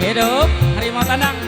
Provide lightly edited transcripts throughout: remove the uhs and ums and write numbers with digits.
Hidup harimau tandang.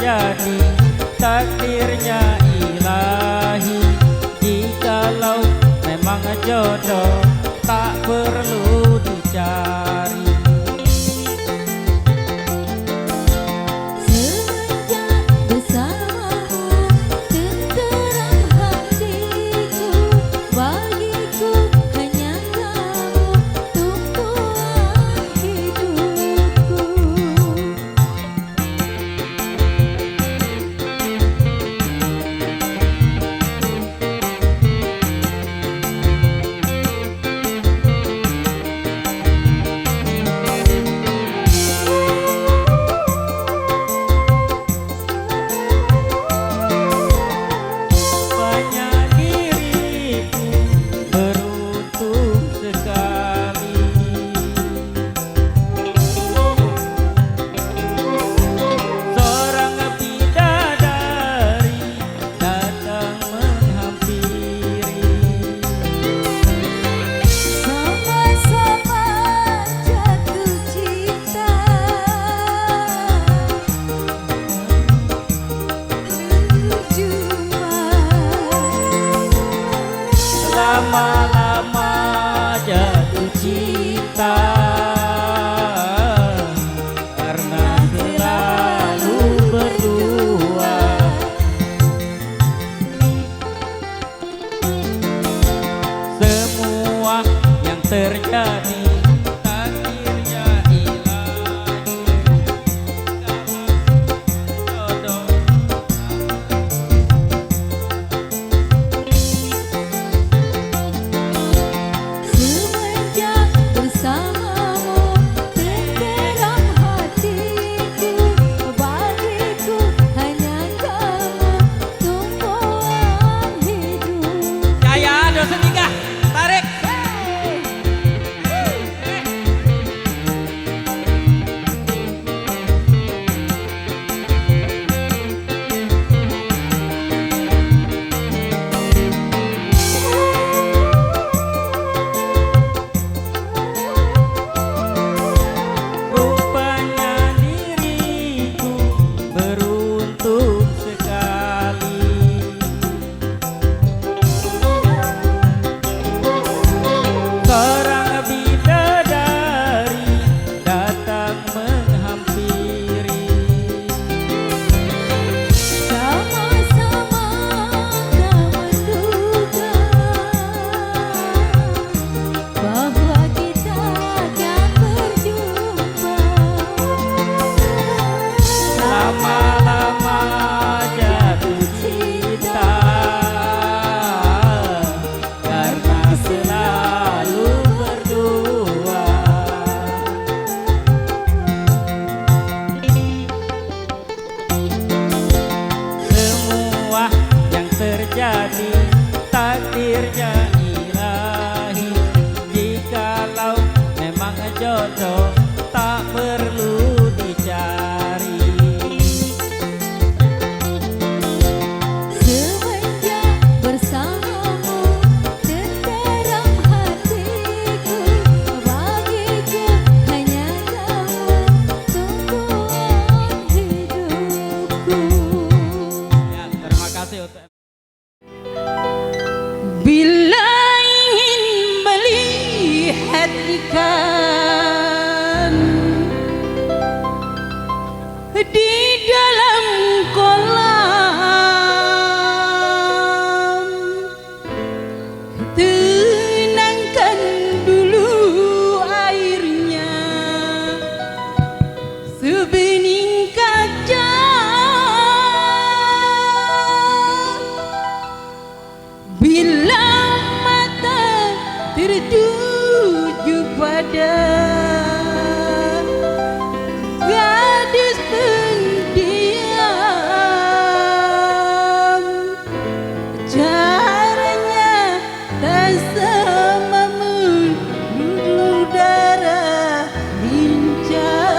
Jadi takdirnya ilahi, jikalau memang jodoh tak perlu dicari. Semenjak bersamamu tenteram hatiku, bagiku hanya kamu tumpuan hidupku. Lama-lama jatuh cinta karena selalu berdua. Semua yang terjadi takdirnya ilahi, jodoh. Semenjak bersamamu tenteram hatiku, bagiku hanya kamu tumpuan hidup. Jaya dosen 3 tarik. Rupanya diriku beruntung sekali, seorang bidadari datang menghampiri. Sama-sama tak menduga bahwa kita akan berjumpa. Lama-lama jatuh cinta karena selalu berdua. Semua yang terjadi takdirnya ilahi, jikalau memang jodoh tak perlu dicari. Semenjak bersamamu tenteram hatiku, bagiku hanya kamu tumpuan hidupku. Ya, terima kasih untuk Bila mata tertuju pada gadis pendiam, caranya tak sama melulu darah lincah.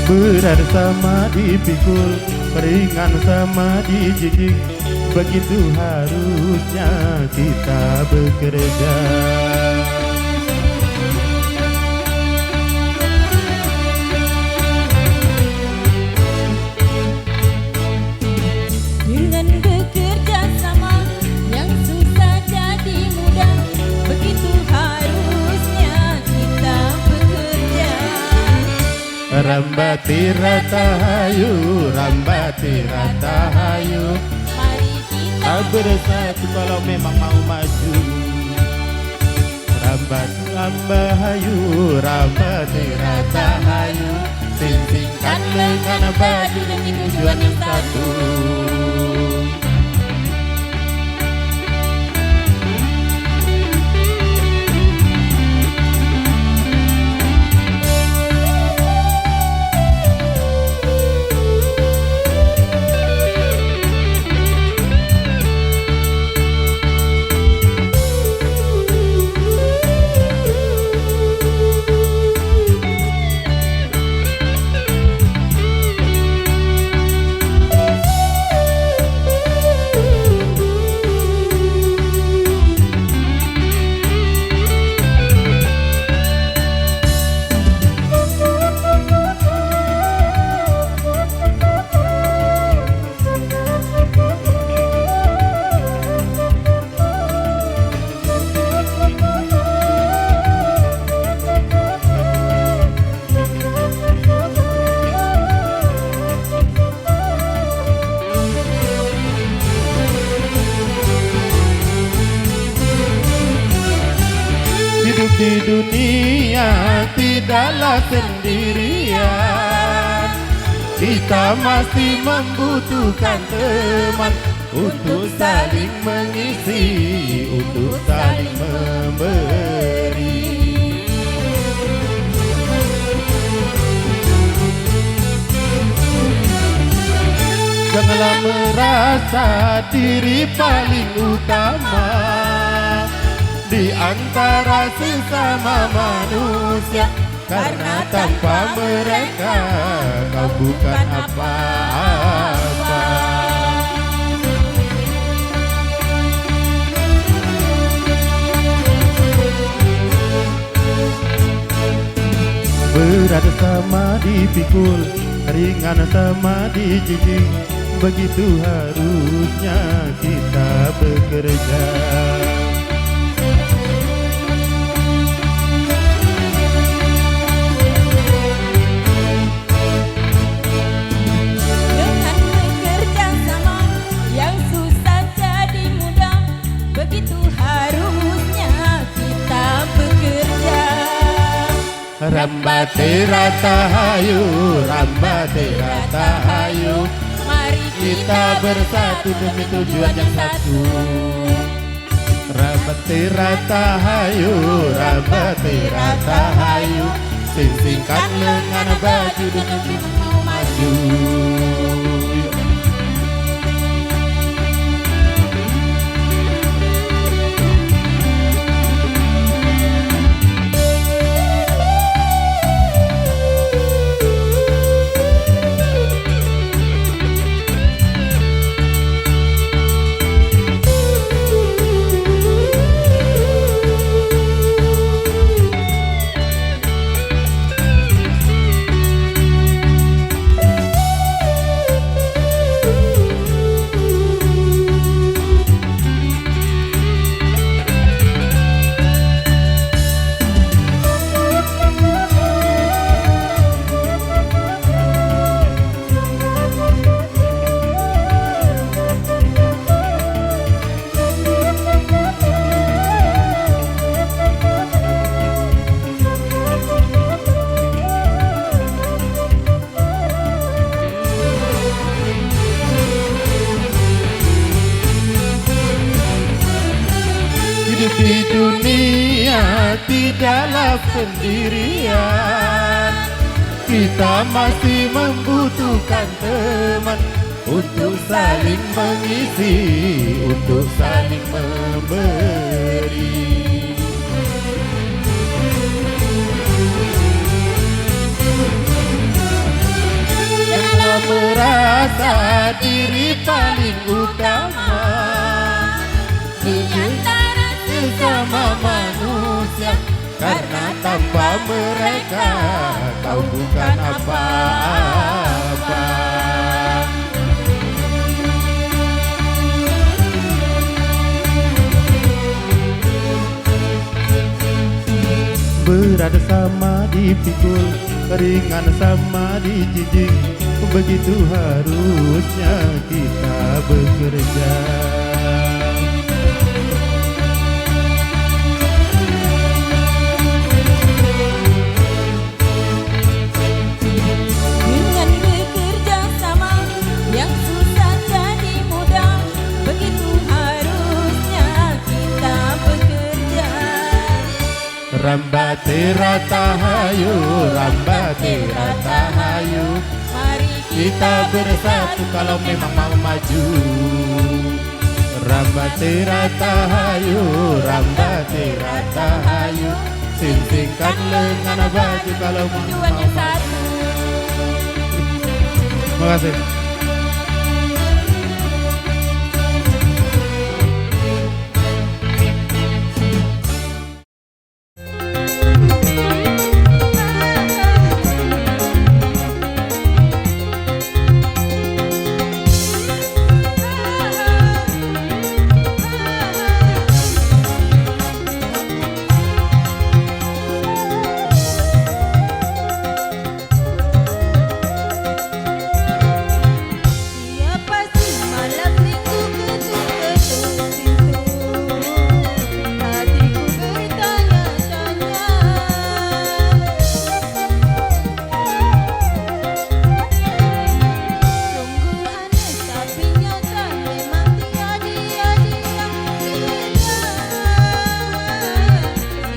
Berat sama dipikul, ringan sama dijijik, begitu harusnya kita bekerja. Dengan bekerja sama yang susah jadi mudah, begitu harusnya kita bekerja. Rambati ratahayu, rambati ratahayu, Mari kita bersatu kalau memang mau maju. Rambati rambahayu, rambati ratahayu, dengan baju demi tujuan yang satu. Hidup di dunia tidaklah sendirian. Kita masih membutuhkan teman untuk saling mengisi, untuk saling memberi. Janganlah merasa diri paling utama di antara sesama manusia, karena tanpa mereka kau bukan apa-apa. Berat sama dipikul, ringan sama dijinjing, begitu harusnya kita bekerja. Rambate ratahayu, rambate ratahayu, Mari kita bersatu demi tujuan yang satu. Rambate ratahayu, rambate ratahayu, sing-singkan lengan baju demi mau maju. Di dunia tidaklah sendirian. Kita masih membutuhkan teman untuk saling mengisi, untuk saling memberi. Janganlah merasa diri paling utama di antara sesama manusia, karena tanpa mereka kau bukan apa-apa. Berat sama dipikul, ringan sama dijinjing, begitu harusnya kita bekerja. dengan Rambate ratahayu, rambate ratahayu. Mari Kita bersatu kalau memang mau maju. Rambate ratahayu, rambate ratahayu. Singkan lengan baju kalau mau tujuannya satu. Terima kasih. Siapa sih malam minggu ketuk-ketuk pintu? Hatiku bertanya-tanya. Sungguh aneh tapi nyata, memang dia diam.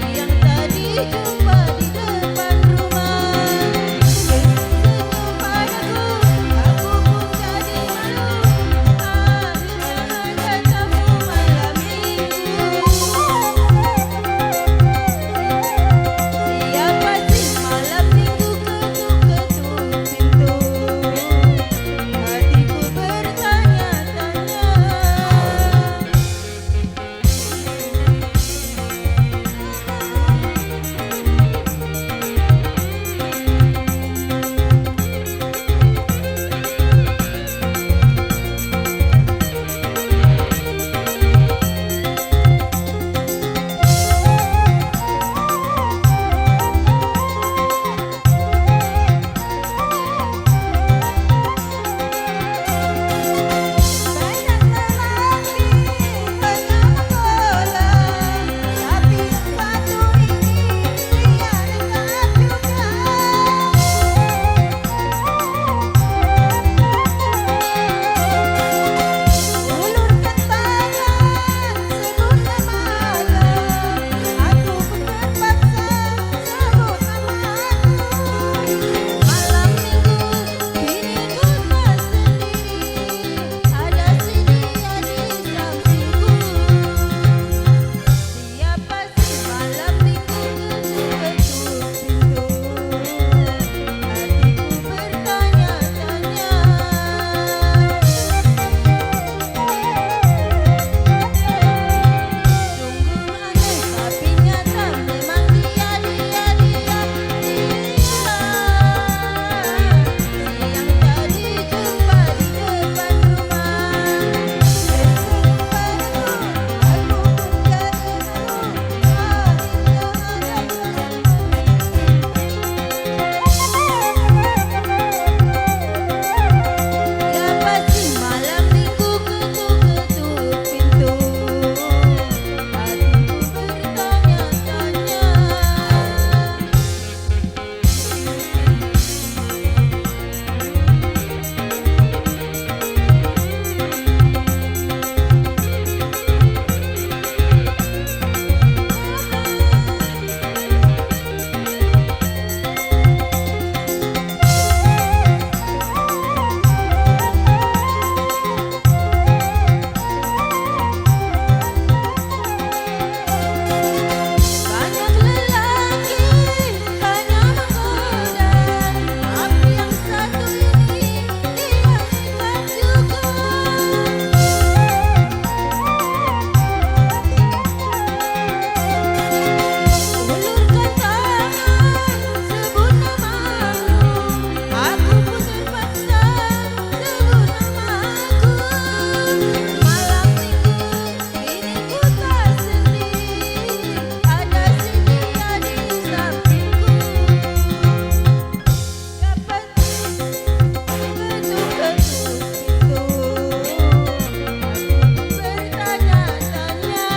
Siang tadi jumpa di depan rumah. Senyum padaku, aku pun jadi malu. Akhirnya ada tamu malam minggu. Siapa sih malam minggu ketuk-ketuk pintu? Hatiku bertanya-tanya. Banyak lelaki, banyak bola, tapi yang satu ini dia dekat juga. Ulurkan tangan sebut nama, aku pun terpaksa sebut namaku. Malam minggu kini ku tak sendiri, ada si dia di sampingku. Siapa sih malam minggu ketuk-ketuk pintu? Hatiku bertanya-tanya. Sungguh aneh tapi nyata, memang dia diam. Siang tadi jumpa di depan rumah. Senyum padaku, aku pun jadi malu. Siapa sih malam minggu ketuk-ketuk pintu? Hatiku bertanya-tanya. Banyak lelaki hanya menggoda, tapi yang satu ini dia dekat juga. Ulurkan tangan sebut namamu, aku pun terpaksa sebut namaku. Malam minggu ini ku tak sendiri, ada si dia di sampingku. Siapa sih ketuk-ketuk pintu? Hatiku bertanya-tanya.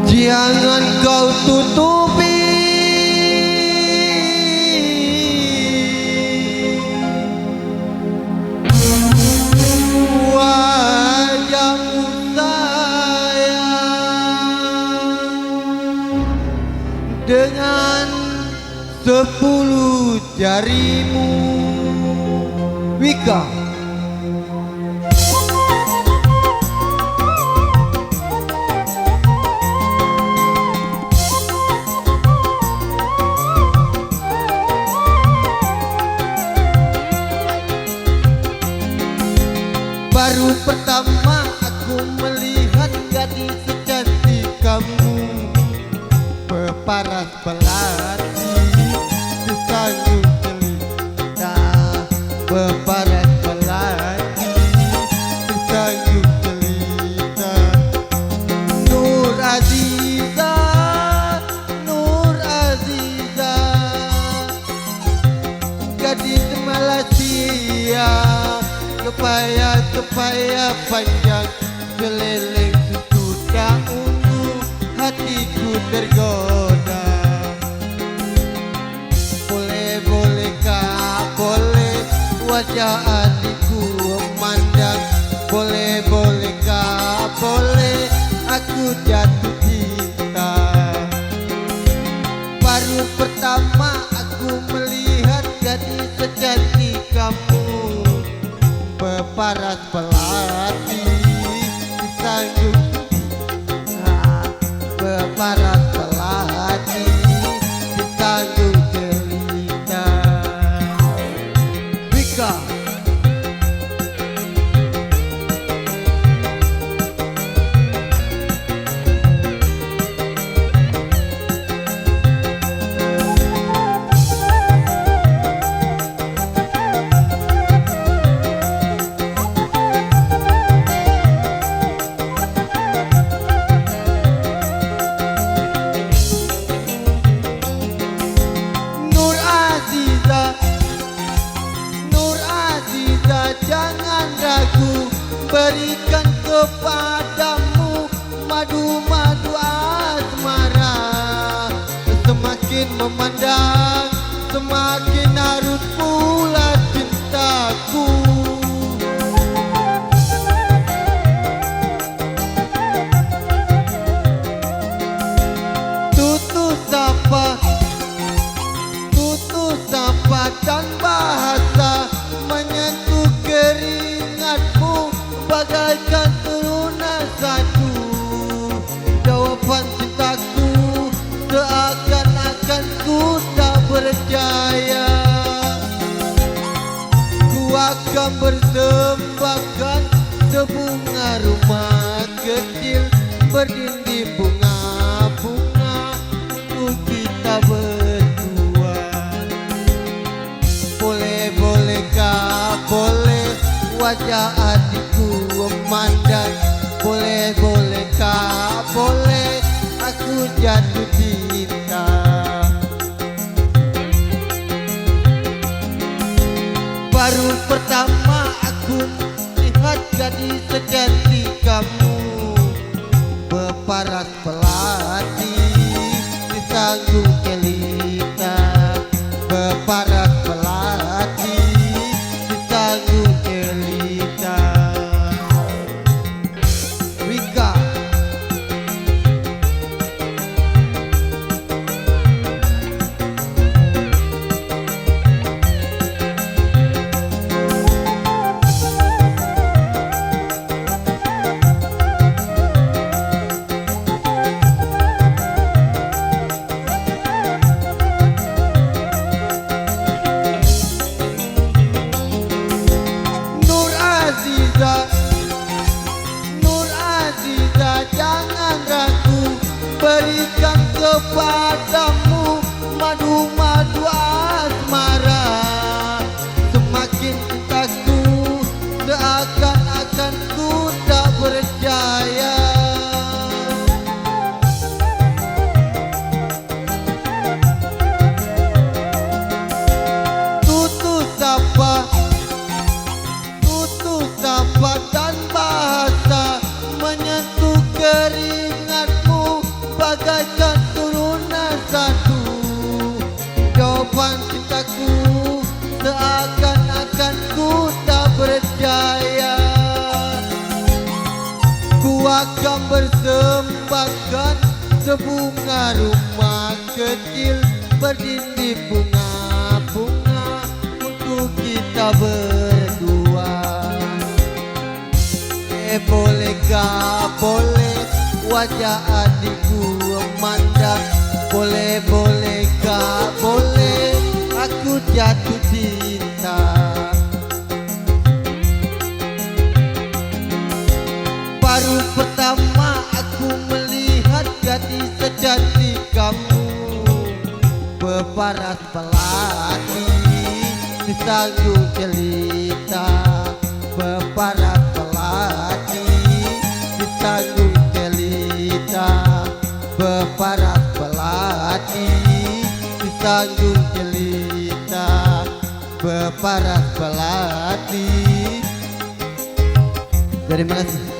Jangan kau tutupi wajah dengan 10 jarimu. Wika. Baru pertama aku melihat gadis secantik kamu, peparas belati disanggung cerita, peparas belati disanggung cerita. Nur Aziza, Nur Aziza, gadis Malaysia, kepaya panjang keliling sesudah ungu, hatiku tergoda. Boleh-bolehkah, boleh wajah adikku memandang, boleh-bolehkah, boleh aku jatuh cinta. Baru pertama aku melihat gadis secantik kamu, peparas belati disanggung cerita, peparas belati disanggung cerita. Wika. Jangan ragu, berikan kepadamu madu-madu asmara. Semakin memandang, semakin harus pula cintaku. Tutur sapa dan bahasa menyentuh keringatmu bagaikan turunan satu. Jawaban cintaku seakan-akan ku tak percaya. Ku akan bersembahkan sebunga rumah kecil berdinding bunga-bunga untuk kita berdua. Boleh-bolehkah, boleh wajah adikku memandang, boleh-bolehkah, boleh aku jatuh cinta. Baru pertama aku lihat gadis secantik kamu, peparas belati disanggung cerita, peparas belati disanggung cerita. Wika. Nur Aziza, jangan ragu, berikan kepadamu madu-madu asmara. Semakin cintaku seakan-akan ku tak percaya. Tutur sapa dan bahasa menyentuh keringatmu bagaikan turunan satu. Jawaban cintaku seakan-akan ku tak percaya. Ku akan bersembahkan Sebunga rumah kecil berdinding bunga-bunga untuk kita berdua. Boleh gak boleh wajah adikku memandang. Boleh gak boleh aku jatuh cinta. Baru pertama aku melihat gadis secantik kamu, peparas pelati di sanggung cerita. Peparas pelati di sanggung cerita. Peparas pelati di sanggung cerita. Peparas pelati. Dari mana sih?